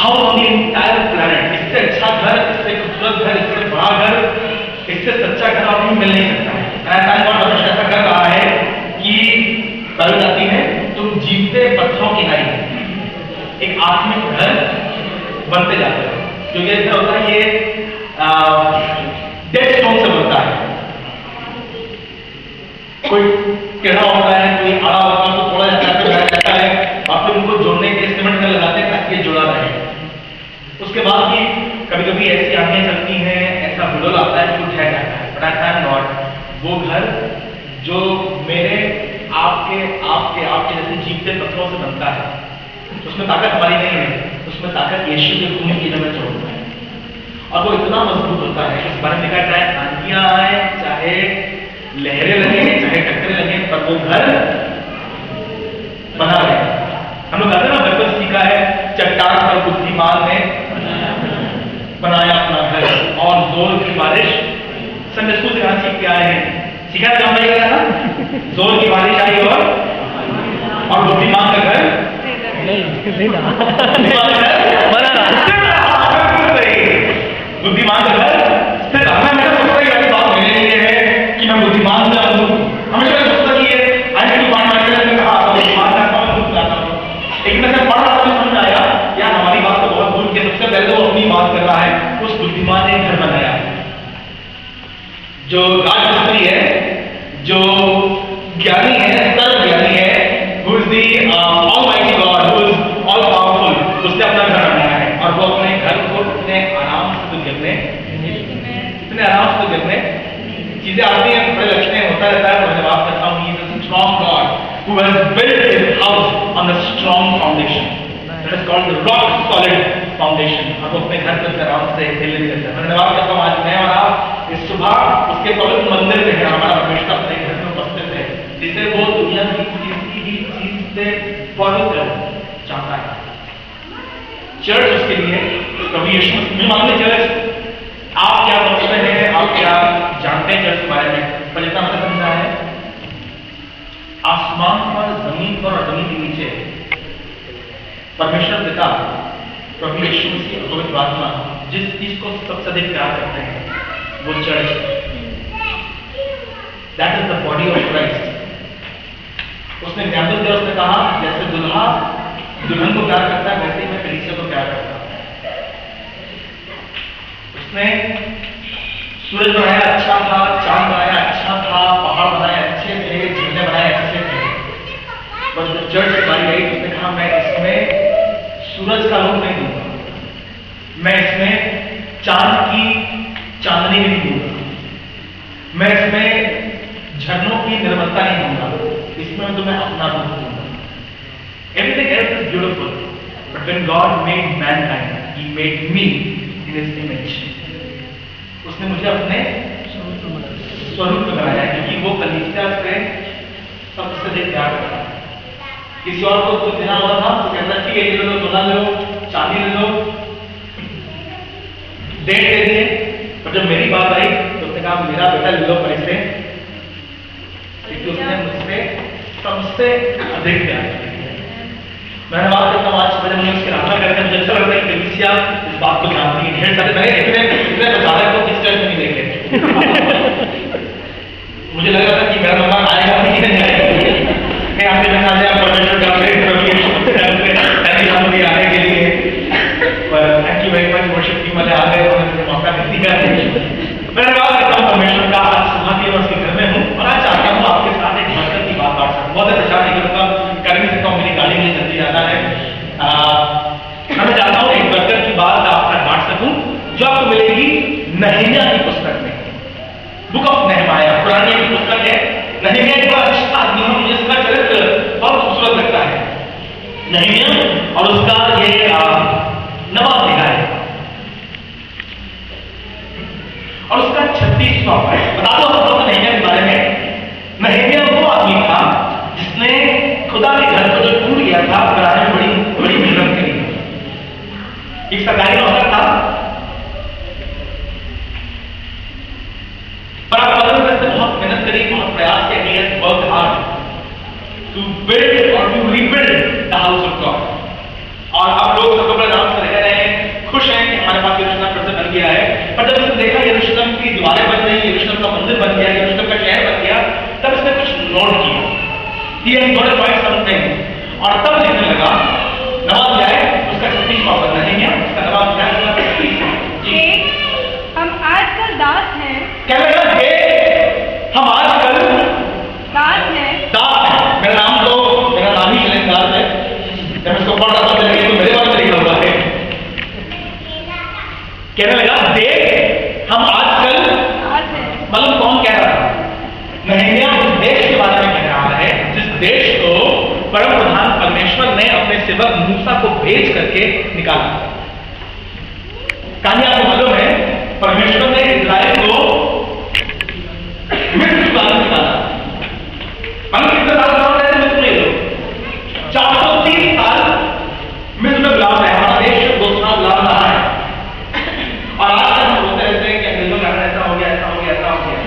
House on the entire planet, इससे अच्छा घर, इससे खूबसूरत घर, इससे बड़ा घर, इससे सच्चा घर आपको मिल नहीं सकता है। परमेश्वर ऐसा कर रहा है कि बाइबल आती है तुम जीवते पत्थरों की नाई एक आत्मिक घर बनते जाते हो। जो ये ऐसा होता है, ये डेड स्टोन से बनता है। कोई टेढ़ा होता है, कोई आड़ा होता है, तो तोड़ा जाता है और फिर उनको जोड़ने के सीमेंट में लगाते हैं ताकि ये जुड़ा रहे। उसके बाद भी कभी कभी ऐसी आंधियां चलती हैं, ऐसा बुलबुल आता है, टूट जाता है। बट आई थैंक गॉड वो घर जो मेरे आपके जैसे जीवते पत्थरों से बनता है, उसमें ताकत हमारी नहीं है, उसमें ताकत यीशु के खून की जगह जोड़ता है और वो इतना मजबूत होता है। इस बारे में लिखा है चाहे आंधियां आए, चाहे लहरें लगे, चाहे टक्करें लगे, पर वो घर बना रहे। हम लोग कहते हैं ना, बचपन सीखा है चट्टान पर बुद्धिमान ने बनाया अपना घर और जोर की बारिश। संडे स्कूल से कहां सीख के आए हैं, सीखा जम नहीं गया ना, जोर की बारिश आई और बुद्धिमान का घर बुद्धिमान का घर स्थिर। हमें मेरा सोचता है कि बात मेरे लिए है कि मैं बुद्धिमान से हूं, हमेशा सोचता कि ये आज भी पानी मारने में कहा तो बुद्धिमान का काम खुद लाता हूं। लेकिन मैं पढ़ रहा था, समझ आया यार हमारी बात तो बहुत दूर की। सबसे पहले तो अपनी बात कर रहा है, उस बुद्धिमान ने घर बनाया जो राजमिस्त्री है, जो ज्ञानी है, सर्व ज्ञानी है, who is the almighty God, who is all powerful, उसने अपना घर बनाया है और वो अपने घर को इतने आराम से गिरने, इतने आराम से गिरने चीजें आती हैं, बड़े लक्षण होता रहता है। मैं जवाब करता हूँ, he is a strong God who has built his house on a strong foundation, that is called the rock solid foundation। और वो अपने घर को आराम से हिलने देता है। मैं जवाब करता हूँ, आज मैं और आप इस सुबह उसके पवित्र मंदिर में है, हमारा परमेश्वर अपने घर में उपस्थित है, जिसे वो दुनिया की किसी भी चीज से पवित्र चाहता है। चर्च उसके लिए प्रभु यीशु मसीह मानते चर्च। आप क्या समझते हैं, आप क्या जानते हैं चर्च के बारे में? पर इतना मैंने समझा है, आसमान पर, जमीन पर और जमीन के नीचे परमेश्वर पिता, प्रभु यीशु मसीह, पवित्र आत्मा जिस चीज को सबसे अधिक प्यार करते हैं वो चर्च है। That is the body of Christ. उसने एग्जाम्पल दिया, उसने कहा जैसे दुल्हा दुल्हन को प्यार करता है, वैसे ही मैं कलीसिया को प्यार करता हूं। उसने सूरज बनाया अच्छा था, चांद बनाया अच्छा था, पहाड़ बनाए अच्छे थे, झीलें बनाए अच्छे थे, पर जब चर्च की बारी आई उसने कहा मैं इसमें सूरज का रूप नहीं दूंगा, मैं इसमें चांद की चांदनी भी नहीं दूंगा, मैं इसमें झरनों की निर्मलता नहीं दूंगा, इसमें तो मैं अपना रूप दूंगा। Everything else is beautiful, but when God made mankind, He made me in His image. उसने मुझे अपने स्वरूप में बनाया, क्योंकि वो कलीसिया से सबसे अधिक प्यार करता है। किसी और को कुछ देना हुआ था तो कहता ठीक है, ये लो, सोना ले लो, चांदी ले लो, डेट दे दिए। पर जब मेरी बात आई तो उसने कहा मेरा बेटा ले लो पैसे, क्योंकि उसने मुझसे सबसे अधिक प्यार किया। मैंने बात करता हूँ, आज सुबह मुझे उसकी प्रार्थना करके मुझे अच्छा लगता है कि कलीसिया इस बात को जानती है। ढेर सारे मैंने इतने प्रचारक को किस चर्च में नहीं देखे। मुझे लग रहा था कि मेरा मेहमान आएगा नहीं मैं आपके बता दिया परमेश्वर का आने के लिए। पर thank you very much worship team वाले आ गए और मुझे मौका दे दिया। मैंने बात करता हूँ परमेश्वर का, आज सुबह के उसके घर में हूँ और आज चाहता हूँ आपके साथ एक बरकत की बात बांट सकूं। बहुत प्रचार नहीं करूंगा, कर नहीं सकता हूँ, मेरी गाड़ी में जल्दी जाना है। मैं चाहता हूँ एक बरकत की बात आपके साथ बांट सकूं जो आपको मिलेगी नहम्याह की पुस्तक में, बुक ऑफ नेहमाया, पुरानी की पुस्तक है। नहम्याह एक बड़ा अच्छा आदमी है, मुझे इसका चरित्र बहुत खूबसूरत लगता है। नहम्याह और उसका ये नवा अध्याय और उसका 36वां अध्याय। बता दो हम नहम्याह के बारे में। नहम्याह वो आदमी था जिसने खुदा के घर को जो टूट गया था बनाने में बड़ी बड़ी मेहनत करी। एक सरकारी नौकर था, पर आप बदल में बहुत मेहनत करी, बहुत प्रयास किया, वर्क हार्ड टू बिल्ड और to rebuild the house of God. और आप लोग सबको बड़ा नाम से रह रहे हैं यरूशलेम का मंदिर बन गया, यरूशलेम का शहर बन गया, तब इसने कुछ नोट किया। He has notified something, और तब लिखने लगा नवाब जाए उसका 36वां पद नहीं है, उसका नवाब जाए उसका 36वां। हम आजकल दास हैं। क्या लगा? हम आजकल दास हैं। दास है। मेरा नाम ही दास है। जब इसको पढ़ रहा था तो मेरे बारे में लिखा हुआ है। कहने लगा देख हम आजकल, मतलब कौन कह रहा था? नहम्याह उस देश के बारे में कह रहा है जिस देश को परम प्रधान परमेश्वर ने अपने सेवक मूसा को भेज करके निकाला। कहानी आपको मालूम है, परमेश्वर ने इस्राएल को मिस्र से निकाला। कितने साल गुलाम रहे थे मिस्र में लोग? 430 साल मिस्र में गुलाम रहे। हमारा देश 2 साल गुलाम रहा है, और आज तक हम बोलते रहते हैं कि अंग्रेजों का ऐसा हो गया, ऐसा हो गया, ऐसा हो गया।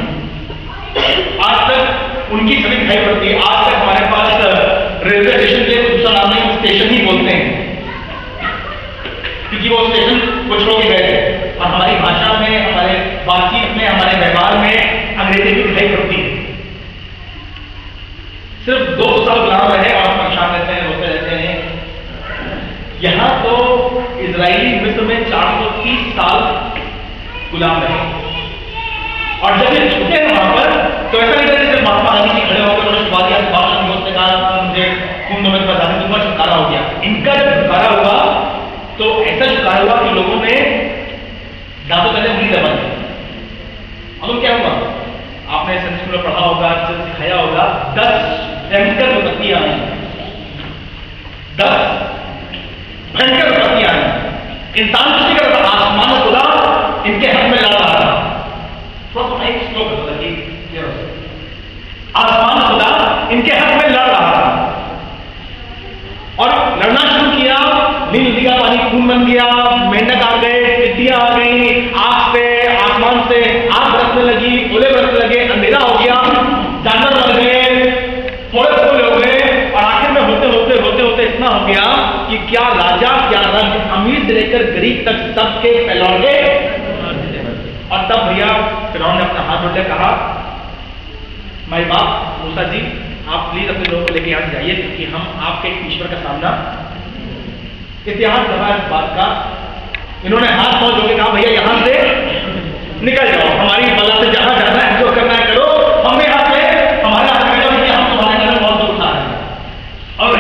आज तक उनकी छवि दिखाई पड़ती है। आज तक हमारे पास रेलवे स्टेशन के दूसरा नाम नहीं, स्टेशन ही बोलते हैं, क्योंकि वो स्टेशन कुछ लोग ही गए थे, और हमारी भाषा में, हमारे बातचीत में, हमारे व्यवहार में अंग्रेजी भी दिखाई पड़ती है। सिर्फ 2 साल गुलाम रहे और परेशान रहते हैं, रोते रहते हैं। यहां तो इजरायली मिस्र में 430 साल गुलाम रहे, और जब ये छूटे हैं वहां पर, तो ऐसा नहीं था जैसे महात्मा गांधी जी खड़े होकर उन्होंने छुपा दिया, भाषण में उसने कहा मुझे खून दो में बता दूंगा, छुटकारा हो गया। इनका जब छुटकारा हुआ तो ऐसा छुटकारा हुआ कि लोगों ने दांतों पहले उंगली दबा दी। अब क्या हुआ? आपने संस्कृत में पढ़ा होगा, सिखाया होगा, 10 भयंकर विपत्तियां आई, 10 भयंकर विपत्तियां आई। इंसान कुछ कर रहा था, आसमान खुला इनके हक में लड़ रहा था। थोड़ा सा एक श्लोक होता कि आसमान खुदा इनके हक में लड़ रहा था, और लड़ना शुरू किया। नील नदी का पानी खून बन गया, मेंढक आ गए, टिड्डियां आ गई, आग से, आसमान से आग बरसने लगी, ओले बरसने लगे, अंधेरा हो गया, जानवर मर गए, थोड़े फूल हो गए, और आखिर में होते होते होते होते इतना हो गया कि क्या राजा क्या रंग, अमीर से लेकर गरीब तक सबके फैलौंगे। और तब भैया फिरौन ने अपना हाथ जोड़ कहा, माय बाप मूसा जी, आप प्लीज अपने लोगों को लेके यहां जाइए, क्योंकि हम आपके ईश्वर का सामना, इतिहास गवाह इस बात का। इन्होंने हाथ पांव जोड़ के कहा भैया यहां से निकल जाओ, हमारी बला से जहां जाना है, जो करना है करो, हमें यहां से हमारे हाथ में हम तुम्हारे घर में बहुत दूर उठा रहे हैं। और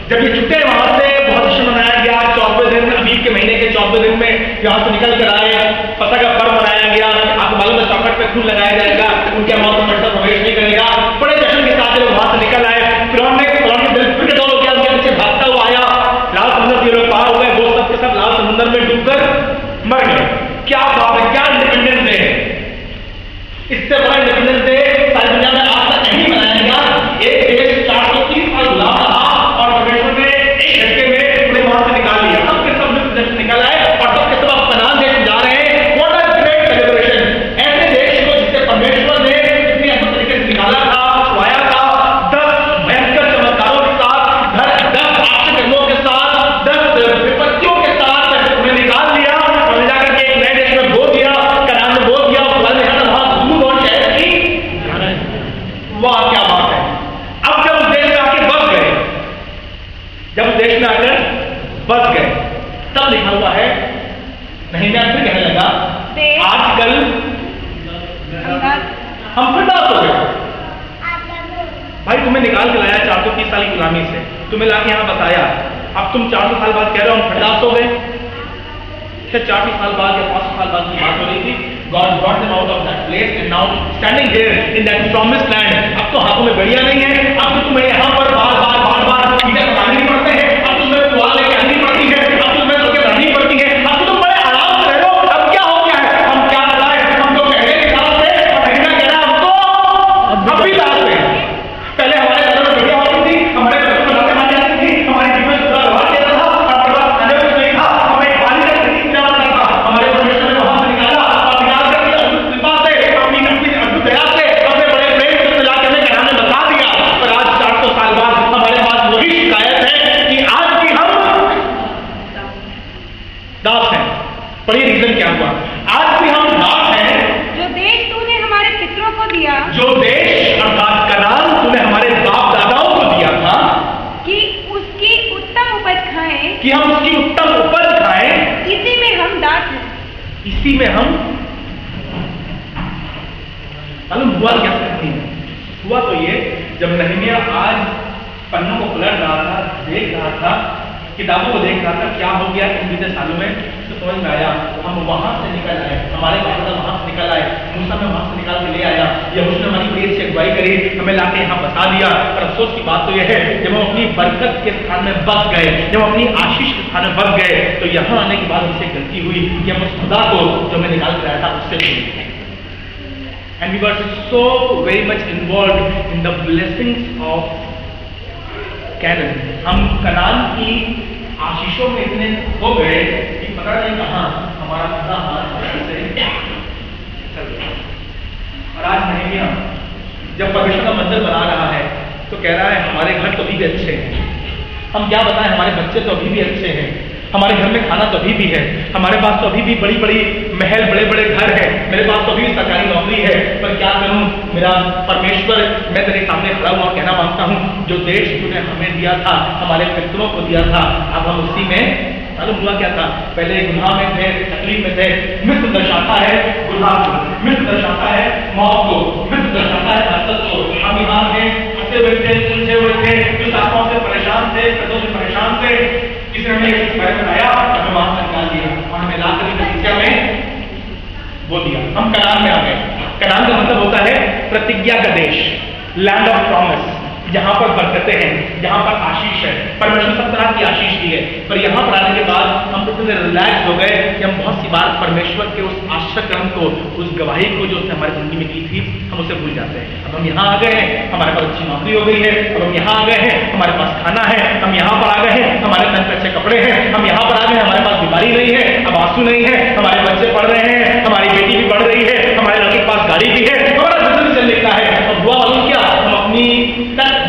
जब ये छुट्टे वहां से बहुत जश्न मनाया गया, 14वें दिन, अबीब के महीने के 14वें दिन में यहां से निकल कर आए, फसह का पर्व मनाया गया। आपको मालूम है चौखट पे खून लगाया जाएगा, उनके मौत में प्रवेश नहीं करेगा। बड़े जश्न के साथ लोग वहां से निकल आए। फिरौन के दिल फिर दौड़ गया, उनके पीछे भागता हुआ आया, लाल समुद्र के लोग पार हो गए, वो सब के सब लाल समुद्र में डूबकर मर गए। क्या बात है, क्या इंडिपेंडेंस डे! इससे बड़ा इंडिपेंडेंस डे सारी दुनिया में आज तक नहीं मनाया गया। एक देश 430 साल गुलाम रहा, और परमेश्वर ने एक झटके में उन्हें वहां से निकाल लिया। सबके सब मिस्र निकल आए, और सबके सब अब कनान देश जा रहे हैं। What a great celebration! ऐसे देश को जिसे परमेश्वर ने इतनी अद्भुत तरीके से निकाला था, छुड़ाया था, 10 भयंकर चमत्कारों के साथ, 10 आश्चर्यों के साथ, 10 विपत्तियों के साथ उन्हें निकाल लिया, और ले जाकर के एक नए देश में बो दिया, कनान में बो दिया। वहां दूध और शहद की, वाह क्या बात है! अब जब उस देश में आके बस गए, बस गए, तब लिखा हुआ है, नहम्याह फिर कहने लगा आजकल हम फिर दास हो गए। भाई तुम्हें निकाल के लाया 430 साल की गुलामी से, तुम्हें लाके यहां बताया, अब तुम 400 साल बाद कह रहे हो हम फिर दास हो गए। 40 साल बाद या 500 साल बाद की बात हो रही थी। God brought them out of that place and now standing here in that promised land। अब तो हाथों में बढ़िया नहीं है, अब तो तुम्हें यहाँ पर बार-बार चीजें बतानी पड़ते हैं, अब तुम्हें कुआं लेके आनी पड़ती है, अब तुम्हें लोग रहनी पड़ती है, अब तुम बड़े आराम से रहो। अब क्या हो गया है? हम क्या बताएं? हम तो पहले के साथ थे, और कहना कह रहा हमको अब भी साथ में। पहले हमारे घर में बढ़िया होती थी, हमारे घर में बातें मान जाती थी, हमारे जीवन में सुधार हुआ देता था, और परिवार खाने कुछ नहीं था, हमें पानी का खरीद जाना था, हमारे परमेश्वर ने वहां से निकाला, और निकाल करके अद्भुत कृपा से, अपनी अद्भुत दया से, अपने बड़े प्रेम से मिला के हमें कहना बता दिया। पर आज 400 साल बाद हमारे पास वही शिकायत है कि आज भी हम दास हैं। पर ये रीजन क्या हुआ? आज भी हम दास हैं। जो देश तूने हमारे दिया जो देश अर्थात कनान तूने हमारे बाप दादाओं को दिया था कि उसकी उत्तम उपज खाएं, कि हम उसकी उत्तम उपज खाएं, इसी में हम दास हैं। इसी में हम मालूम हुआ क्या नहीं हुआ तो ये, जब नहमिया आज पन्नों को पलट रहा था, देख रहा था, किताबों को देख रहा था क्या हो गया इन बीते सालों में, तो समझ में आया हम वहां से निकल आए, हमारे बाप वहां से निकल आए, मूसा में वहां से निकाल के ले आया, यहोशू ने हमारी बड़ी अच्छी अगुवाई करी, हमें लाके यहाँ बसा दिया। पर अफसोस की बात तो यह है जब हम अपनी बरकत के स्थान में बस गए, जब अपनी आशीष के स्थान में बस गए, तो यहाँ आने के बाद हमसे गलती हुई कि हम उस खुदा को जो हमें निकाल कर आया था उससे भूल गए। And we were so very much involved in the blessings of Canaan. हम कनान की आशीषों में इतने हो गए कि पता नहीं कहाँ हमारा खुदा हाथ से चल गया। और आज नहमिया जब परमेश्वर का मंदिर बना रहा है तो कह रहा है हमारे घर तो अभी भी अच्छे हैं, हम क्या बताएं, हमारे बच्चे तो अभी भी अच्छे हैं, हमारे घर में खाना तो अभी भी है, हमारे पास तो अभी भी बड़ी बड़ी महल, बड़े बड़े घर हैं, मेरे पास तो अभी भी सरकारी नौकरी है, पर क्या करूं मेरा परमेश्वर, मैं तेरे सामने खड़ा हुआ कहना मांगता हूं जो देश तूने हमें दिया था, हमारे पितरों को दिया था, अब हम उसी में मालूम हुआ क्या था, पहले गुनाह में थे, तकलीफ में थे, मिस्र दर्शाता है गुनाह को, मिस्र दर्शाता है मौत को, मिस्र दर्शाता है हसरत को। हम यहाँ थे, फंसे हुए थे, उलझे हुए थे, कुछ आत्माओं से परेशान थे, कर्जों से परेशान थे, किसी ने हमें एक घर बनाया और हमें वहां से निकाल दिया और हमें लाकर प्रतिज्ञा में वो दिया, हम कनान में आ गए। कनान का मतलब होता है प्रतिज्ञा का देश, लैंड ऑफ प्रॉमिस, जहां पर बरकतें हैं, जहां पर आशीष है, परमेश्वर सब तरह की आशीष दी है। पर यहां पर आने के बाद हम इतने रिलैक्स हो गए कि हम बहुत सी बार परमेश्वर के उस आश्रय को, उस गवाही को जो उसने हमारी जिंदगी में की थी, हम उसे भूल जाते हैं। अब हम यहाँ आ गए हैं, हमारे पास अच्छी नौकरी हो गई है, अब हम यहाँ आ गए हैं, हमारे पास खाना है, हम यहाँ पर आ गए हैं, हमारे तन पे अच्छे कपड़े हैं, हम यहाँ पर आ गए हैं, हमारे पास बीमारी नहीं है, अब आंसू नहीं है, हमारे बच्चे पढ़ रहे हैं, हमारी बेटी भी पढ़ रही है, हमारे लड़के के पास गाड़ी भी है, हमारा बिजनेस चल लिखता है। अब हुआ मालूम क्या, हम अपनी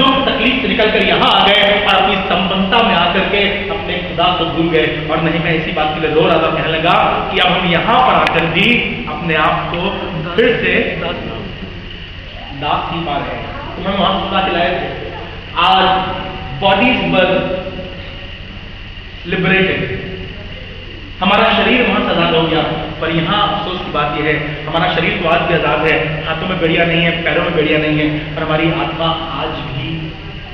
दुख तकलीफ से निकल कर यहाँ आ गए और अपनी संबंधता में आकर के अपने खुदा को भूल गए। और नहीं, मैं इसी बात के लिए रो रहा था, कहने लगा कि अब हम यहाँ पर आकर भी अपने आप को फिर से दास ही पा रहे हैं। तो हम वहां खुदा के लाए थे, आज बॉडीज वर लिबरेटेड, हमारा शरीर वहां से आजाद हो गया। पर यहाँ अफसोस की बात यह है, हमारा शरीर तो आज भी आजाद है, हाथों में बेड़ियां नहीं है, पैरों में बेड़ियां नहीं है, पर हमारी आत्मा आज भी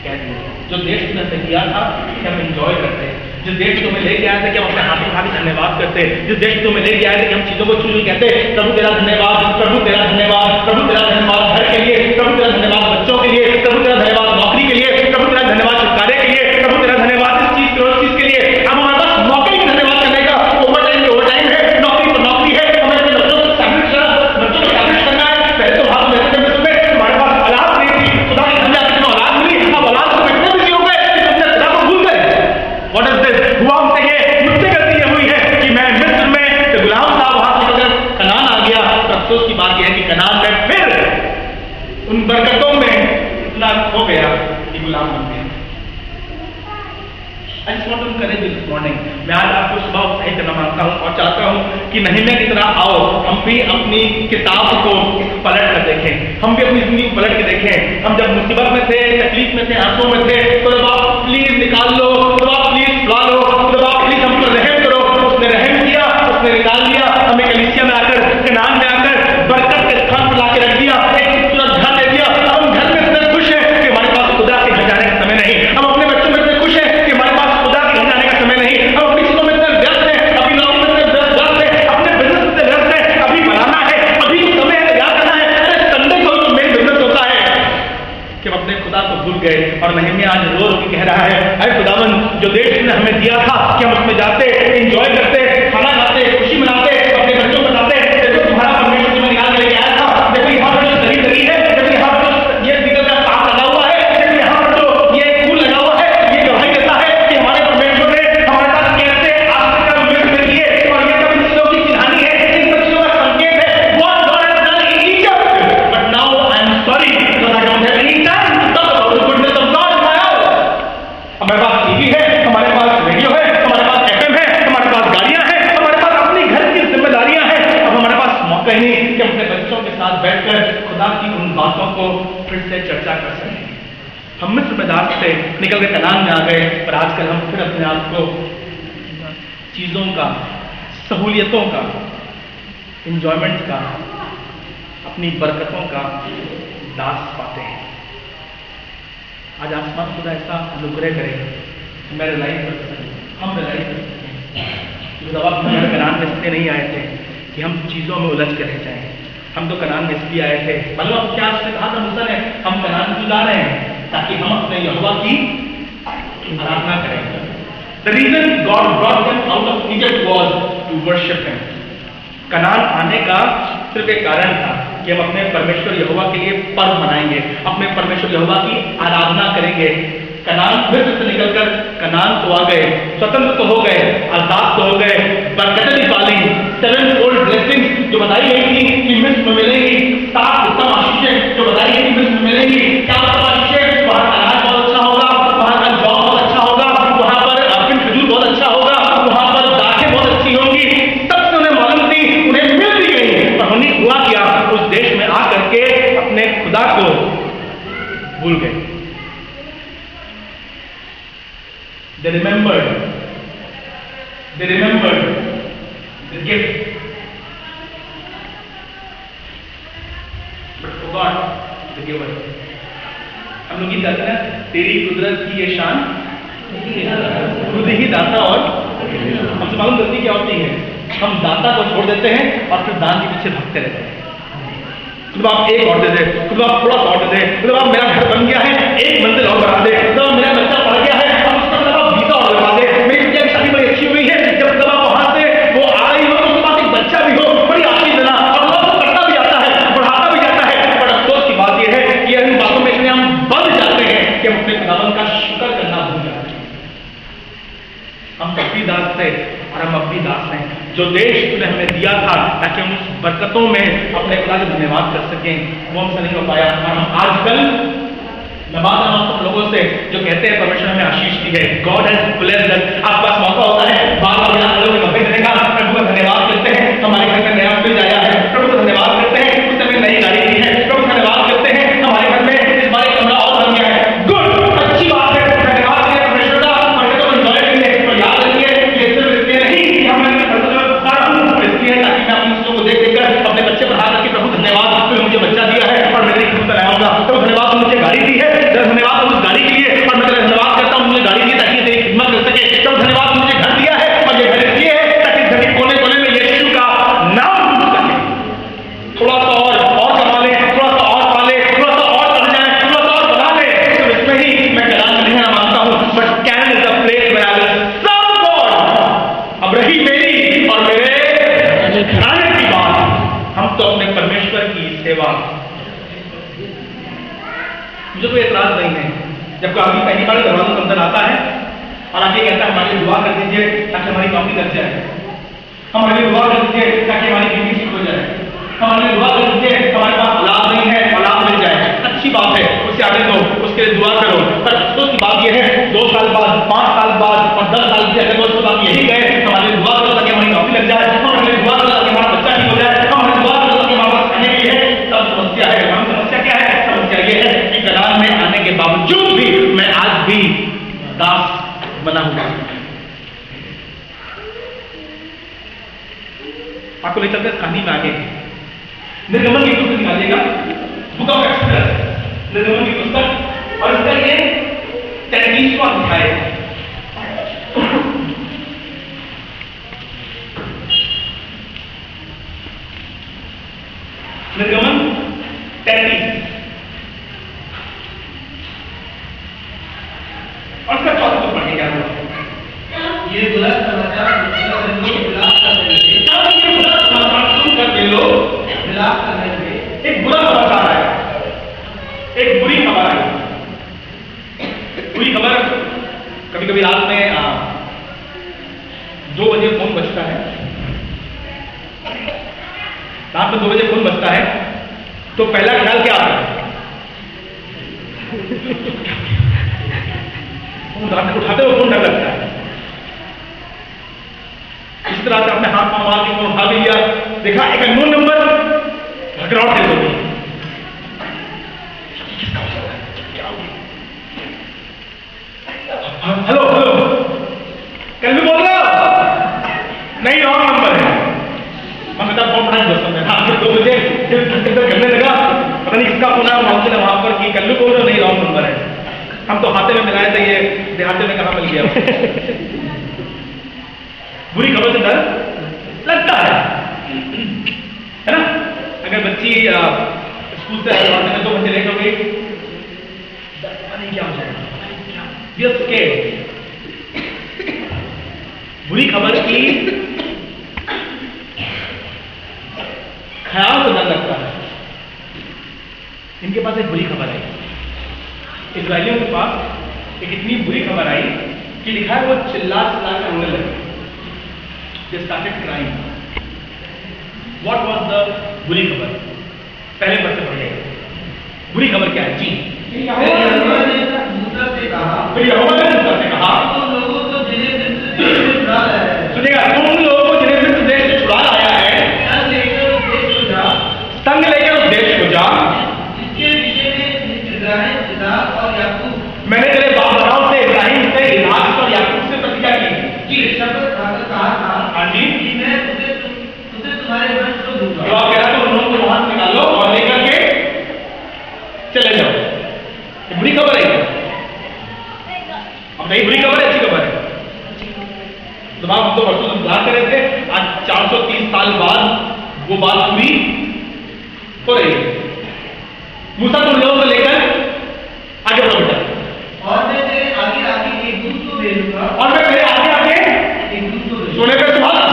कैद है। जो देश तुमने किया था कि हम एंजॉय करते हैं, जिस देश तुम्हें लेके आए थे कि हम अपने हाथों उठा के धन्यवाद करते, जिस देश तुम्हें लेके आए थे कि हम चीजों को छू छू कहते प्रभु तेरा धन्यवाद, प्रभु तेरा धन्यवाद, प्रभु तेरा धन्यवाद घर के लिए, प्रभु तेरा धन्यवाद बच्चों के लिए, प्रभु तेरा धन्यवाद नौकरी के लिए, प्रभु तेरा धन्यवाद छुटकारे के लिए, प्रभु तेरा धन्यवाद इस चीज के चीज के लिए। अब हमारे पास मौके ही धन्यवाद करने का, ओवर टाइम है, नौकरी पर नौकरी है, हमें अपने बच्चों को स्टैब्लिश करना है। पहले तो हाथ में हमारे पास औलाद नहीं थी, खुदा की धन्यवाद में औलाद मिली, अब औलाद को इतने बिजी हो गए कि अपने खुदा को भूल गए। What is this? हुआ हमसे ये, मुझसे गलती ये हुई है कि मैं मिस्र में तो गुलाम था, वहां से निकलकर कनान आ गया। अफसोस की बात यह है कि कनान में फिर उन बरकतों में इतना खो गया कि गुलाम बन गया। I just want to encourage you this morning. मैं आज आपको सुबह उत्साहित करना मांगता हूँ और चाहता हूँ कि नहमिया की तरह आओ, हम भी अपनी किताब को पलट कर देखें, हम भी अपनी जिंदगी को पलट के देखें। हम जब मुसीबत में थे, तकलीफ में थे, आंसू में थे, तो जब आप प्लीज निकाल लो, तो आप प्लीज बुला लो, तो आप प्लीज हम पर रहम करो। उसने रहम किया, उसने निकाल लिया, हमें कलीसिया में आकर, कनान में आकर बरकत के स्थान पर लाके रख दिया, एक खूबसूरत घर दे दिया। अब हम घर में इतने खुश हैं कि हमारे पास खुदा के घर जाने का समय नहीं, हम अपने बच्चों में इतने खुश हैं कि हमारे पास खुदा के घर जाने का समय नहीं, हम अपनी चीजों में इतने व्यस्त हैं, अभी नौकरी में इतने व्यस्त हैं, अपने बिजनेस में व्यस्त हैं, अभी बनाना है, अभी समय है, क्या करना है, अरे संडे को तो मेन बिजनेस होता है कि हम अपने खुदा को भूल गए। और नहमिया आज रो रो के कह रहा है, अरे खुदावन जो देश ने हमें दिया था कि हम उसमें जाते, एंजॉय करते, खाना खाते, खुशी मनाते, अपने बच्चों को बताते, देखो तुम्हारा परमेश्वर तुम्हें निकाल के लेके आया था, देखो यहाँ पर जो दरी है, देखो यहाँ पर जो ये बीगल का तार लगा हुआ है, देखो यहाँ पर जो ये फूल लगा हुआ है, ये गवाही देता है कि हमारे परमेश्वर ने हमारे साथ कैसे आश्चर्य का उल्लेख किए। और ये सब इन चीजों की चिन्हानी है, इन सब चीजों का संकेत है। What God has done in Egypt, but now I am sorry because I don't have any time to talk about the goodness of God in my house. हमारे पास टीवी है, हमारे पास रेडियो है, हमारे पास FM है, हमारे पास गाड़ियां हैं, हमारे पास अपनी घर की जिम्मेदारियां हैं। अब हमारे पास मौका ही नहीं कि अपने बच्चों के साथ बैठकर खुदा की उन बातों को फिर से चर्चा कर सकें। हम मिस्र में दास थे, निकल के कनान में आ गए, पर आजकल हम फिर अपने आप को चीजों का, सहूलियतों का, इंजॉयमेंट का, अपनी बरकतों का दास पाते हैं। आज आसमान खुदा ऐसा अनुग्रह करे, मैं रिलाइज कर सकूं, हम रिलाइज कर सकें। जब आप हमारे कनान में इसलिए नहीं आए थे कि हम चीजों में उलझ के रह जाएं। हम तो कनान में इसलिए आए थे, मालूम आपको क्या उसने कहा था मूसा ने, हम कनान क्यों जा रहे हैं? ताकि हम अपने यहोवा की आराधना करें। The reason God brought them out of Egypt was to worship Him. Kanan आने का सिर्फ एक कारण था कि हम अपने परमेश्वर यहोवा के लिए पर्व मनाएंगे, अपने परमेश्वर यहोवा की आराधना करेंगे। कनान मिस्र से निकलकर कनान तो आ गए, स्वतंत्र तो हो गए, आजाद तो हो गए, बरकतें भी पाली, 7 fold ब्लेसिंग्स जो बताई गई थी कि मिस्र में मिलेंगी, 7 उत्तम आशीषें जो बताई गई थी मिस्र में मिलेंगी। क्या उत्तम आशीषें? वहां का अनाज बहुत अच्छा होगा, वहां का जौ बहुत अच्छा होगा, वहां पर फिर खजूर बहुत अच्छा होगा, वहां पर दाखें बहुत अच्छी होंगी। सबसे उन्हें मालूम थी, उन्हें मिल भी गई, पर उन्हें हुआ क्या? उस देश में आकर के अपने खुदा को भूल गए। They remembered the gift, but forgot the giver. हम लोग गीत गाते हैं, तेरी कुदरत की ये शान, खुद ही दाता। और हमसे मालूम गलती क्या होती है? हम दाता को छोड़ देते हैं और फिर दान के पीछे भागते रहते हैं। खुद आप एक और दे दे, खुद आप थोड़ा सा और दे दे, खुद आप मेरा घर बन गया है, एक मंजिल और बना दे, खुद मेरा बच्चा पढ़ गया है, अब उसका वीजा और लगा दे, मेरी बिटिया की शादी बड़ी अच्छी हुई है, जब खुद आप वहां से वो आ रही हो तो उसके पास एक बच्चा भी हो, बड़ी आशीष देना, और लोग करता भी जाता है, बढ़ाता भी जाता है। पर अफसोस की बात यह है कि इन बातों में इतने हम बंध जाते हैं कि हम अपने खुदावन का शुक्र करना भूल जाते हैं। हम तब भी दास थे और हम अब भी दास हैं। जो देश तूने हमें दिया था ताकि हम उस बरकतों में अपने खुदा का धन्यवाद कर सकें, वो हमसे नहीं हो पाया। और हम आजकल नमाज हम लोगों से जो कहते हैं परमेश्वर हमें आशीष दी है, गॉड हैज ब्लेस्ड अस। आपके पास मौका होता है, बार बार बिना लोगों के देने का, प्रभु का धन्यवाद करते हैं, हमारे घर में नया फ्रिज आया है, प्रभु का धन्यवाद करते हैं, उस समय नई गाड़ी दी है, प्रभु का धन्यवाद करते हैं, हमारे घर में इस बार एक कमरा और बन गया है। गुड, अच्छी बात है, धन्यवाद करें परमेश्वर का, बरकतों को एंजॉय करिए। तो याद रखिए ये सिर्फ इसलिए नहीं कि हम इसलिए ताकि मैं अपनी चीजों को देख देखकर अपने बच्चे पढ़ा करके प्रभु धन्यवाद, तो मुझे बच्चा दिया है और मेरे खुद बनाया होगा, तो धन्यवाद मुझे गाड़ी दी है, धन्यवाद उस गाड़ी के लिए, और मैं धन्यवाद करता हूँ मुझे गाड़ी दी ताकि तेरी खिदमत कर सके। तो धन्यवाद मुझे घर दिया है और ये घर इसलिए है ताकि घर के कोने कोने में यीशु का नाम डूब सके। थोड़ा सा और कमा ले, थोड़ा सा और पाले, थोड़ा सा और बढ़ जाए, थोड़ा सा और बना ले, तो इसमें ही मैं कलाम में नहीं मानता हूँ। But can is the place where I will serve God. अब रही मेरी और मेरे घराने की बात, हम तो अपने परमेश्वर की सेवा, मुझे कोई एतराज नहीं है जब कोई आदमी पहली बार दरवाजे के अंदर आता है और आके कहता है हमारे लिए दुआ कर दीजिए ताकि हमारी नौकरी लग जाए, हमारे लिए दुआ कर दीजिए ताकि हमारी बीवी ठीक हो जाए, हमारे लिए दुआ कर दीजिए हमारे पास औलाद नहीं है, औलाद मिल जाए। अच्छी बात है, उससे आगे दो, उसके लिए दुआ करो। पर अफसोस की बात यह है 2 साल बाद, 5 साल बाद और 10 साल से अगर वो बात यही गए हमारे लिए दुआ करो ताकि हमारी नौकरी लग जाए, हमारे लिए दुआ करो ताकि हमारा बच्चा ठीक हो जाए, हमारे दुआ करो ताकि हमारे पास खाने के लिए है, तब समस्या है। हम समस्या क्या है? समस्या ये है कि कनान में आने के बावजूद भी मैं आज भी दास बना हुआ। आपको ले चलते कहानी में आगे, निर्गमन की पुस्तक निकालिएगा, बुक ऑफ एक्सोडस, निर्गमन की पुस्तक, और इसका ये 33वां अध्याय है। निर्गमन 33 और इसका 4 तो पढ़ने क्या हुआ। ये बुरा समाचार विलाप करने लोग विलाप करने लगे। एक बुरा समाचार आया, एक बुरी खबर आई। बुरी खबर, कभी कभी रात में 2 बजे फोन बजता है, रात में 2 बजे फोन बजता है, तो पहला ख्याल क्या आता है? उठाते हुए फोन डर लगता है। इस तरह से अपने हाथ पांव मार के फोन उठा भी लिया, देखा एक अननोन नंबर, घबराहट तेज होती है। जब धक करने लगा, पता नहीं किसका फोन आया माउंटेन है वहां पर कि कल्लू बोल रहे हो, नहीं रॉन्ग नंबर है, हम तो हाथे में मिलाए थे, ये देहाते में कहाँ मिल गया। बुरी खबर से डर लगता है ना। अगर बच्ची स्कूल से लौटने में 2 घंटे लेट हो गई, नहीं क्या हो जाएगा, We are scared। बुरी खबर की ख्याल से डर लगता है। इनके पास एक बुरी खबर आई, इजराइलियों के पास एक इतनी बुरी खबर आई कि लिखा है वो चिल्ला चिल्ला कर रोने लगे। They started crying। What was the बुरी खबर? पहले पद से पढ़िएगा। बुरी खबर क्या है? जी। यहोवा ने मूसा से कहा, फिर यहोवा ने मूसा से कहा, तुम लोगों को जिन्हें मिस्र देश से छुड़ा लाया है, सुनिएगा, तुम उन लोगों को जिन्हें मिस्र देश से छुड़ा लाया है, संग लेकर उस देश को जा, संग लेकर उस देश को जा, जिसके विषय में इब्राहिम, इसहाक और याकूब मैंने तेरे बाप दादाओं से, इब्राहिम से, इसहाक और याकूब से प्रतिज्ञा की। जी शपथ खाकर कहा था, हाँ जी, कि मैं तुझे तुम्हारे वंश को दूंगा। जो आप कह रहा तो उन लोगों को वहां से निकालो और लेकर के चले जाओ। ये बुरी खबर है, अब नहीं बुरी खबर है, अच्छी खबर है। तो हम तो परसों इंतजार कर रहे थे, आज 430 साल बाद वो बात पूरी हो रही है। मूसा तुम लोगों को लेकर आगे बढ़ो बेटा, और मैं तेरे आगे आगे एक दूत को भेजूंगा, और मैं तेरे आगे आगे एक दूत को भेजूंगा। सोने पे तुम्हारा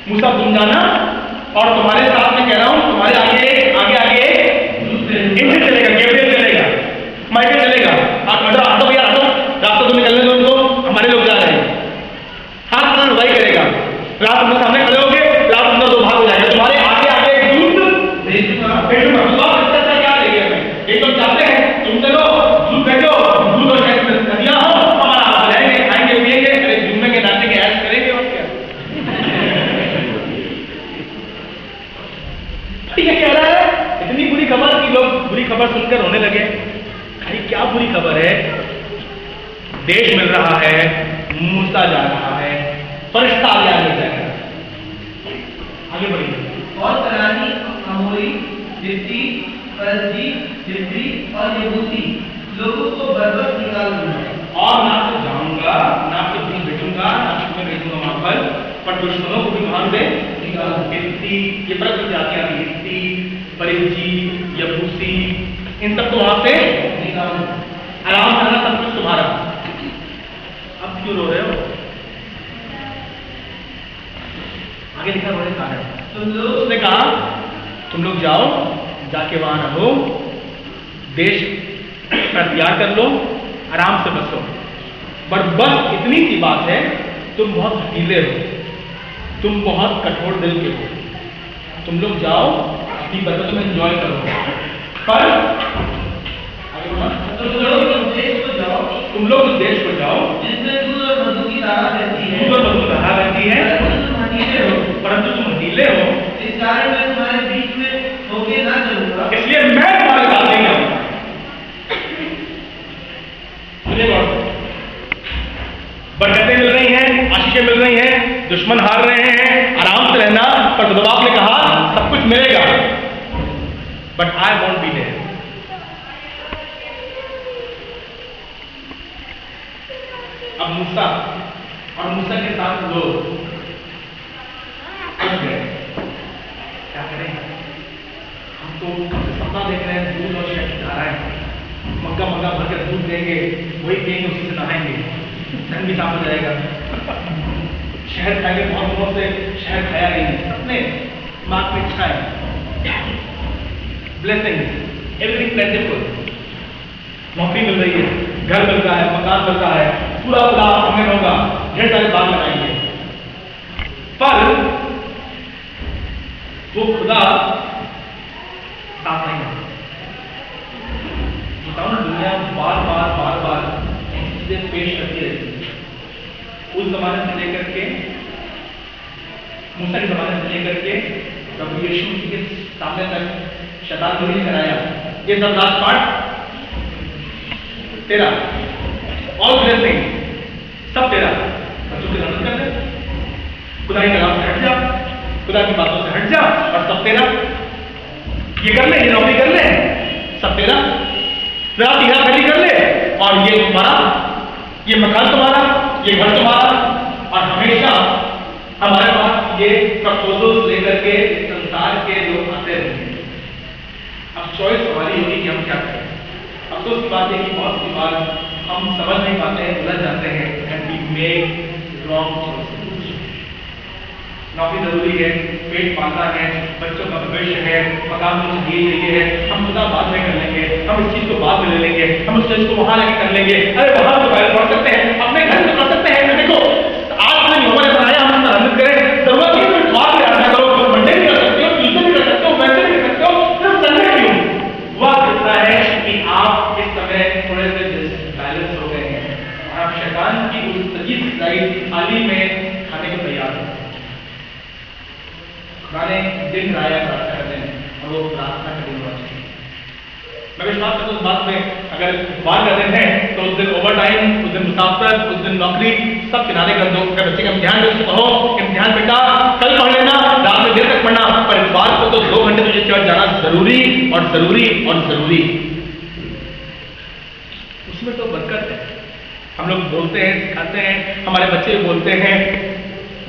मूसा तुम जाना, और तुम्हारे साथ में कह रहा हूं, तुम्हारे आगे आगे आगे इंद्र चलेगा, गैब्रियल चलेगा, माइकल चलेगा। हटो भैया हटो, रास्ता तो निकलने दो उनको, हमारे लोग जा रहे हैं। हाथ में लड़ाई करेगा, रात में सामने खड़े होगे, रात में 2 भाग हो जाएगा। तुम्हारे आगे आगे एक दूत भेजूंगा। क्या लेंगे हमें, एक तो चाहते हैं तुम चलो, दूध भेजो, दूध और शहद नदियां हो, हमारा हाथ रहेंगे, खाएंगे पिएंगे, अरे घूमेंगे नाचेंगे ऐश करेंगे, और क्या। ये कह रहा है इतनी बुरी खबर कि लोग बुरी खबर सुनकर रोने लगे। अरे क्या बुरी खबर है, देश मिल रहा है, मूसा जा रहा है, फरिश्ता आगे आगे जाएगा। आगे बढ़िए। और करानी, अमोरी, हित्ती, परजी, हिब्री और यबूसी लोगों को बरबस निकाल दूंगा। और ना तो जाऊंगा, ना तो तुम भेजूंगा, ना तो तुम्हें भेजूंगा वहां पर दुश्मनों को भी वहां से निकाल। हित्ती, ये प्रकृति जातियां थी, हित्ती, परिजी, यबूसी, इन सबको वहां से निकाल। आराम करना सब कुछ तुम्हारा। अब क्यों रो रहे हो? आगे लिखा बड़े कारण, तुम लोग उसने कहा तुम लोग जाओ, जाके वहां रहो, देश का त्याग कर लो, आराम से बसो। पर बस इतनी सी बात है, तुम बहुत हठीले हो, तुम बहुत कठोर दिल के हो, तुम लोग जाओ अपनी बरकत में एंजॉय करो, पर आगे बढ़ो, तुम लोग उस देश को जाओ, तुम लोग उस देश को जाओ जिसमें दूध और मधु की धारा बहती है, दूध और मधु की धारा बहती है, परंतु तुम हठीले परंतु तुम हठीले हो। हो, इस कारण मैं तुम्हारे बीच में होके ना चलूंगा, इसलिए मैं तुम्हारे साथ नहीं आऊंगा। बरकतें मिल रही हैं, आशीषें मिल रही हैं, दुश्मन हार रहे हैं, आराम से रहना, पर खुदा बाप ने कहा सब कुछ मिलेगा, but I won't be there. अब मूसा और मूसा के साथ लोग फंस गए। क्या करें, हम तो सपना देख रहे हैं, दूध और शहद की धाराएं, मग्गा मग्गा भर के दूध देंगे, वही पिएंगे, उसी से नहाएंगे, धन भी साफ हो जाएगा। शहद खाएंगे, बहुत दिनों से शहद खाया नहीं, अपने दिमाग में इच्छा है, ब्लेसिंग, एवरीथिंग प्लेंटिफुल, नौकरी मिल रही है, घर मिल रहा है, मकान मिल रहा है, पूरा पूरा हमें होगा, ढेर सारे बाग लगाएंगे। पर वो खुदा साथ नहीं है। बताओ ना, दुनिया बार बार बार बार चीजें पेश करती रहती है। उस जमाने से लेकर के, मूसा के जमाने से लेकर के प्रभु यीशु मसीह के सामने तक शैतान ने कराया, ये सब राजपाट तेरा, ऑल ब्लेसिंग सब तेरा, बच्चों की मदद कर दे, खुदा के कलाम से हट जा, खुदा की बातों से हट जा, और सब तेरा। ये कर ले, ये नौकरी कर ले, सब तेरा, जरा तीखा खड़ी कर ले, और ये तुम्हारा, ये मकान तुम्हारा, ये घर तुम्हारा। और हमेशा हमारे पास ये प्रपोजल लेकर के संसार के लोग आते रहेंगे। अब चॉइस हमारी होगी कि हम क्या करें। अफसोस की बात है कि बहुत सी बार हम समझ नहीं पाते हैं, उलझ जाते हैं, and we make wrong choices. नौकरी जरूरी है, पेट पालना है, बच्चों का भविष्य है, मकान तो चाहिए है, हम खुदा बाद में कर लेंगे, हम इस चीज को बाद में ले लेंगे, हम उस चीज को वहां लेके कर लेंगे। अरे वहां तो पहले पढ़ सकते हैं, अपने घर में कर सकते हैं। देखो आज मैंने योग ने बनाया, हम आनंद करें, जरूरत नहीं है बात में आना करो, मंडे भी कर सकते हो, ट्यूसडे भी कर सकते हो, वेडनेसडे भी कर सकते हो, सिर्फ संडे क्यों? हुआ कितना है कि आप इस समय थोड़े से डिसबैलेंस हो गए हैं और आप शैतान की उस सजी सजाई थाली में खाने को तैयार हैं। खुदा ने दिन राया प्रार्थना करते हैं और वो प्रार्थना का दिन होना चाहिए। मैं विश्वास करता हूं उस बात में, अगर बात करते हैं तो उस दिन ओवर टाइम, उस दिन मुसाफिर, उस दिन नौकरी, सब किनारे कर दो। अगर बच्चे का इम्तिहान है उसको कहो इम्तिहान बेटा कल पढ़ लेना, रात में देर तक पढ़ना, पर इस बात को तो 2 घंटे तुझे केवल जाना जरूरी और जरूरी और जरूरी। उसमें तो बरकत है। हम लोग बोलते हैं, सिखाते हैं, हमारे बच्चे भी बोलते हैं,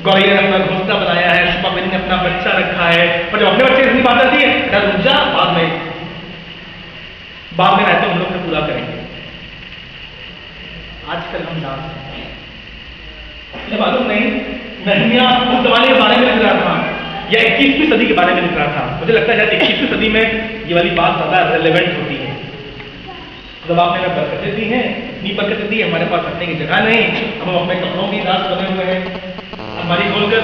गौरी ने अपना घोंसला बनाया है, शुभा बहन ने अपना बच्चा रखा है, पर जब अपने बच्चे इतनी बात आती है रुक जा, बाद में रहते हम लोग पूरा करेंगे। आजकल हम जानते हैं, मालूम नहीं नहमिया उस जमाने के बारे में लिख रहा था या 21वीं सदी के बारे में लिख रहा था। मुझे लगता है 21वीं सदी में ये वाली बात ज्यादा रेलेवेंट होती है। जब आपने हमें बरकतें दी हैं, इतनी बरकतें दी, हमारे पास रखने की जगह नहीं, हम अपने कपड़ों की दास बने हुए हैं, हमारी खोलकर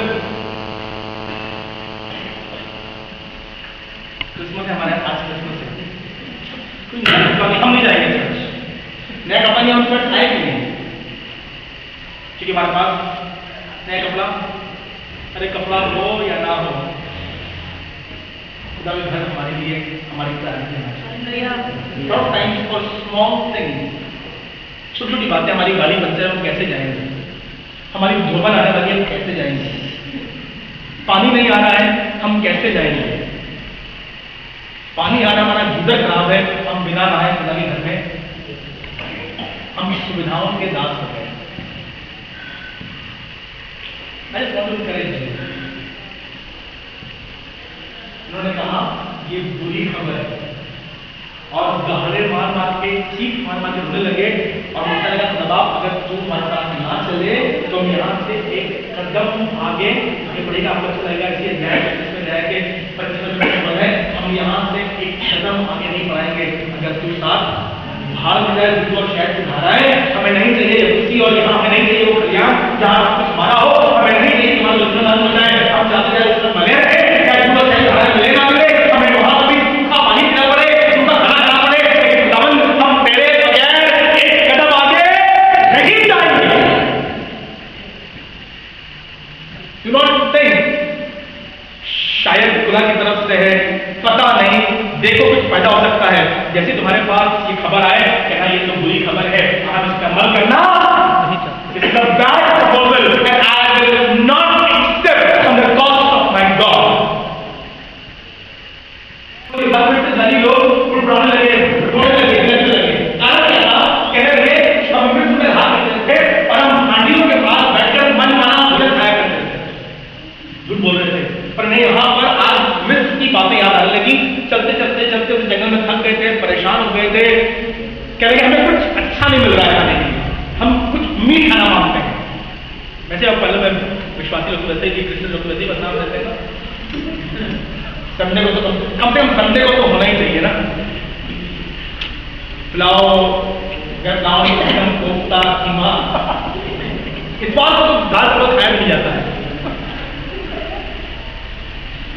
क्रिसमस है, हमारे आज क्रिसमस है, कोई नया कपड़ा हम नहीं जाएंगे चर्च, नया कपड़ा नहीं, हम चर्च आए भी नहीं, क्योंकि हमारे पास नया कपड़ा, अरे कपड़ा हो या ना हो, खुदा के घर हमारे लिए हमारी प्रार्थना है। Not time for small things, छोटी छोटी बातें, हमारी गाड़ी पंचर है हम कैसे जाएंगे, हमारी धोबन आने वाली है हम कैसे जाएंगे, पानी नहीं आ रहा है हम कैसे जाएंगे, पानी आ रहा हमारा गीजर खराब है, हम बिना नहाए खुदा के घर में, हम सुविधाओं के दास हो गए। मैं उन्होंने कहा ये बुरी खबर है, और गहरे मार मार के चीख मार मार के रोने लगे, और मुझे लगा दबाव अगर तू हमारे साथ ना चले तो हम यहाँ से एक कदम आगे बढ़ेगा, आपको अच्छा लगेगा। इसलिए न्याय में न्याय के 25 है, हम यहाँ से एक कदम आगे नहीं बढ़ाएंगे अगर तू साथ भाग में जाए, दूध और शहद सुधार आए। हमें नहीं चाहिए उसी, और यहाँ हमें नहीं चाहिए वो कल्याण जहाँ कुछ हमारा हो, हमें नहीं चाहिए हमारा दुश्मन हो जाए, हम चाहते हैं उसमें भले रहे, क्या दूध और शहद सुधार मिले ना मिले, हमें वहाँ भी सूखा पानी पीना पड़े, सूखा खाना खाना पड़े, लेकिन हम तेरे बगैर एक कदम आगे नहीं जाएंगे। You don't think शायद खुदा की तरफ से है, पता नहीं, देखो कुछ पैदा हो सकता है। जैसे तुम्हारे पास ये खबर आए कहना ये तो बुरी खबर है, हम इस पर अमल करना नहीं चाहते। It's a bad proposal and I will not accept on the cost of my God. तो इस बात में सारी लोग उड़ाने लगे, रोने लगे, लड़ने लगे, कहने लगे हम मृत्यु में हाथ रखते थे और हम हांडियों के पास बैठकर मन माना भोजन खाया करते थे। झूठ बोल रहे थे, पर नहीं, वहां पर आज मिस्र की बातें याद आने लगी। चलते चलते चलते उस जंगल में थक गए थे, परेशान हो गए थे, कह रहे हमें कुछ अच्छा नहीं मिल रहा है खाने के लिए, हम कुछ मीठ खाना मांगते हैं। वैसे अब पहले में विश्वासी लोग वैसे ही, क्रिश्चियन लोग वैसे ही बदनाम रहते हैं ना। संडे को तो कम से कम संडे को तो होना ही चाहिए ना, पुलाव या पुलाव चिकन कोफ्ता कीमा, इस बात को तो दाल को खाया नहीं जाता है।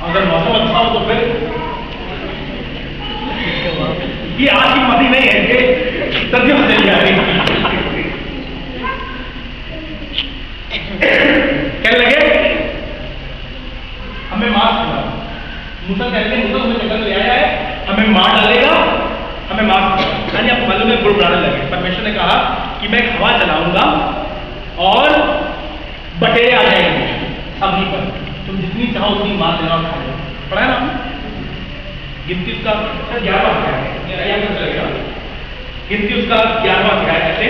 अगर मौसम अच्छा हो तो फिर ये आज की मदी नहीं है कि सर्दियों में चली जा रही। कहने लगे हमें मार डाला, मूसा कहते हैं मूसा हमें जंगल ले आया है, हमें मार डालेगा, हमें मार यानी आप मालूम में गुड़ बनाने लगे। परमेश्वर ने कहा कि मैं हवा चलाऊंगा और बटेरे आ जाएंगे सभी पर, तुम जितनी चाहो उतनी मार देना और खाओ। पढ़ा है ना? गिनती उसका 11वां अध्याय है, या याद चलेगा, गिनती उसका 11वां अध्याय ऐसे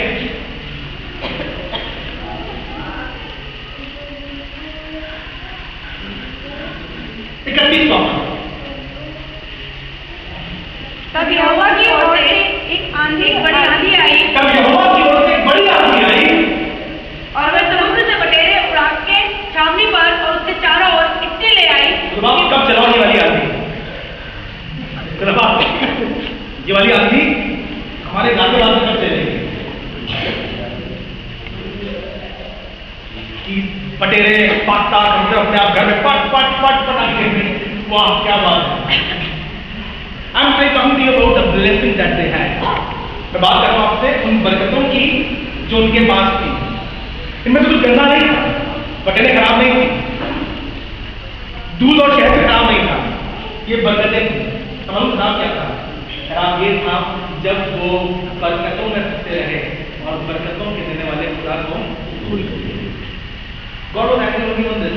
31वां। तब यहोवा की ओर से एक बड़ी आंधी आई, तब यहोवा की ओर से एक बड़ी आंधी आई और वह समुद्र से बटेरे उड़ा के छावनी पर और उसके चारों ओर इतने ले आई। तो बाप कब चलाने वाली आंधी? ये वाली आंधी हमारे गाने वाले कब चलेगी? कि बटेरे पाता अपने आप घर में पट पट पट पट आके, वाह क्या बात है। I'm talking to you about the blessing that they had. मैं बात कर रहा हूं आपसे उन बरकतों की जो उनके पास थी। इनमें तो कुछ गंदा नहीं था, बटेरे खराब नहीं थी, दूध और शहद खराब नहीं था, ये बरकतें थी। समझो खराब क्या था? खराब ये था जब वो बरकतों में फंसे रहे और बरकतों के देने वाले खुदा को भूल गए। God was acting only on this.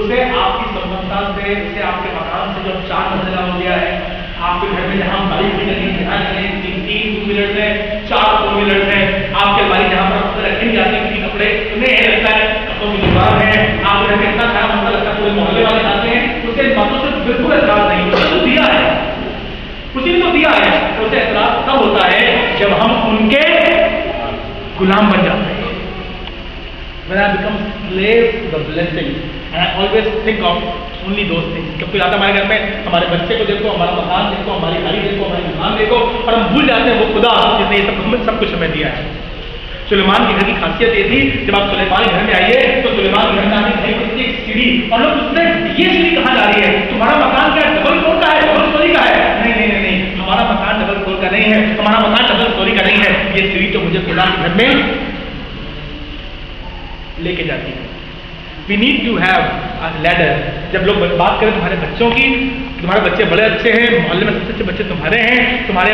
उसे आपकी संपन्नता से, उसे आपके मकान से जब 4 मंजिला हो गया है, आपके घर में जहां बाइक भी नहीं, जगह नहीं, 3 टू व्हीलर्स हैं, 4 फोर व्हीलर्स हैं, आपके अलमारी जहां पर आपको रखे नहीं जाते क्योंकि कपड़े उन्हें लगता है कपड़ों की दुकान है, आपके घर में इतना सारा मसला लगता है, पूरे मोहल्ले वाले आते हैं, उसे बातों से बिल्कुल एतराज नहीं, उसे तो दिया है, उसी ने तो दिया है। तो उसे एतराज तब होता है जब हम उनके गुलाम बन जाते हैं। When I become slave to the blessing, and I always think of only those things. जब कोई आता हमारे घर में, हमारे बच्चे को देखो, हमारा मकान देखो, हमारी गाड़ी देखो, हमारी दुकान देखो, और हम भूल जाते हैं वो खुदा जिसने ये सब कुछ हमें दिया है। सुलेमान के घर की खासियत ये थी, जब आप सुलेमान के घर में आइए तो सुलेमान के घर में आने की होती है एक सीढ़ी, और लोग पूछते हैं ये सीढ़ी कहाँ जा रही है? तुम्हारा मकान क्या डबल फ्लोर का है, डबल स्टोरी का है? नहीं नहीं नहीं नहीं, हमारा मकान डबल फ्लोर का नहीं है, हमारा मकान डबल स्टोरी का नहीं है। ये सीढ़ी तो मुझे खुदा के घर में लेके जाती है। We need to have a ladder. जब लोग बात करें तुम्हारे बच्चों की, तुम्हारे बच्चे बड़े अच्छे हैं, मोहल्ले में सबसे अच्छे बच्चे तुम्हारे हैं, तुम्हारे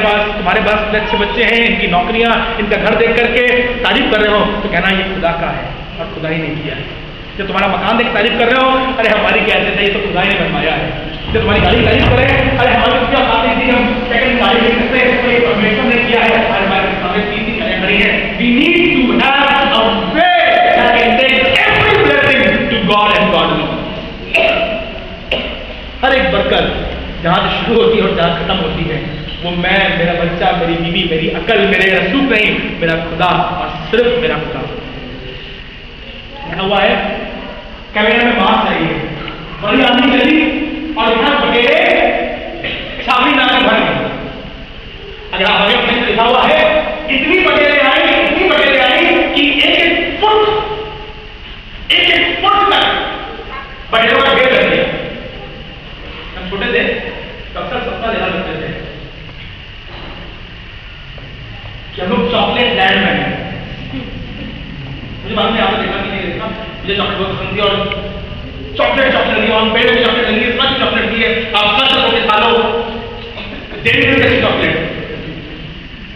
पास अच्छे बच्चे हैं, इनकी नौकरियां, इनका घर देख करके तारीफ कर रहे हो, तो कहना ये खुदा का है और खुदा ही ने किया है। जब तुम्हारा मकान देख तारीफ कर रहे हो, अरे हमारी क्या ऐसे ये तो खुदा ही ने बनवाया है। जब तुम्हारी गाड़ी तारीफ करें, अरे हमारी क्या बात नहीं थी, हम सेकंड गाड़ी ले सकते हैं, कोई परमिशन ने किया है, हमारे सामने 3 गाड़ियां खड़ी है। We need to have a way that can take every blessing to God and God alone. हर एक बरकत जहां से शुरू होती है और जहां खत्म होती है, वो मैं, मेरा बच्चा, मेरी बीवी, मेरी अकल, मेरे रसूख नहीं, मेरा खुदा और सिर्फ मेरा खुदा। क्या हुआ है? कैमरे में बात चाहिए, बड़ी आंधी चली और यहां बटेरे छावनी नाके भर गए। अगर आप आगे अपने लिखा हुआ है, इतनी बटेरे आई कि एक फुट तक बटेरों का ढेर लग गया। हम छोटे थे तब तक सस्ता लेना करते थे कि हम लोग चॉकलेट लैंड में हैं। मुझे मालूम है आपने देखा कि नहीं देखा, मुझे चॉकलेट बहुत पसंद थी और चॉकलेट लगी और पेड़ में चॉकलेट लगी है, सच चॉकलेट दी है, आप सच होकर खा लो, डेढ़ चॉकलेट।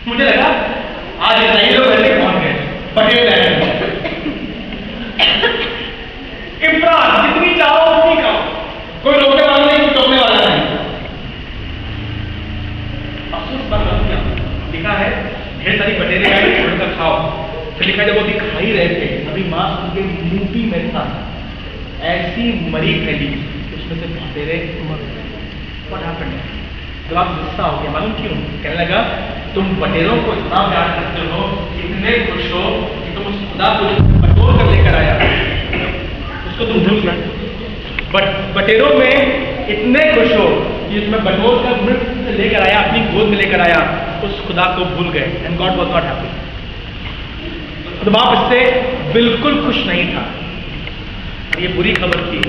मुझे लगा आज इसराइल लोग ऐसे पहुंच गए बटेर लैंड। इमरान जितनी चाहो उतनी खाओ, कोई रोकने वाला नहीं, कोई टोकने वाला नहीं। अफसोस बात क्या लिखा है, ढेर सारी बटेरे आई, छोड़कर खाओ। फिर लिखा जब वो दिखाई रहे थे, अभी मांस उनके मुंह में था, ऐसी मरी फैली उसमें से बटेरे मर गए। What happened? जब आप गुस्सा हो गया, मालूम क्यों? कहने लगा तुम बटेरों को इतना प्यार करते हो, इतने खुश हो कि तुम उस खुदा को बटोर कर लेकर आया, उसको तुम भूल गए। बटेरों में इतने खुश हो कि उसमें बटोर कर मृत से लेकर आया, अपनी गोद में लेकर आया, उस खुदा को भूल गए। And God was not happy. तो बाप इससे बिल्कुल खुश नहीं था। ये बुरी खबर थी